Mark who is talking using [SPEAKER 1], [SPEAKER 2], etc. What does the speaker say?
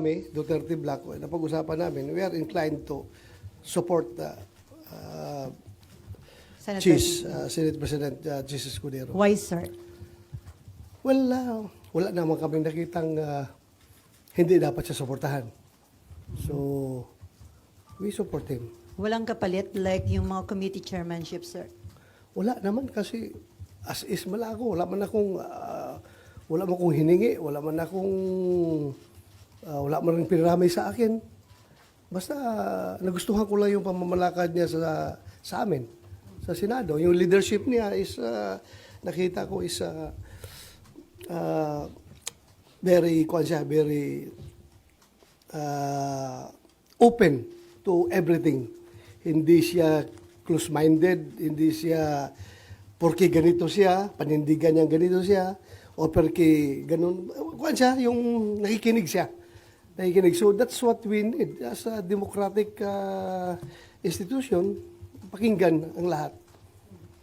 [SPEAKER 1] kami, Duterte Black, napag-usapan namin, we are inclined to support
[SPEAKER 2] Senator,
[SPEAKER 1] Senate President Chis Escudero.
[SPEAKER 2] why, sir?
[SPEAKER 1] Well, wala naman kaming nakitang hindi dapat siya suportahan. So, we support him.
[SPEAKER 2] Walang kapalit like yung mga committee chairmanship, sir?
[SPEAKER 1] Wala naman kasi as is malako. Wala man akong hiningi, wala man rin pinaramay sa akin. Basta nagustuhan ko lang yung pamamalakad niya sa amin, sa Senado. Yung leadership niya is, nakita ko is very open to everything. Hindi siya close-minded, hindi siya porque ganito siya, panindigan niya ganito siya, o porque ganun, yung nakikinig siya. So that's what we need as a democratic institution, pakinggan ang lahat.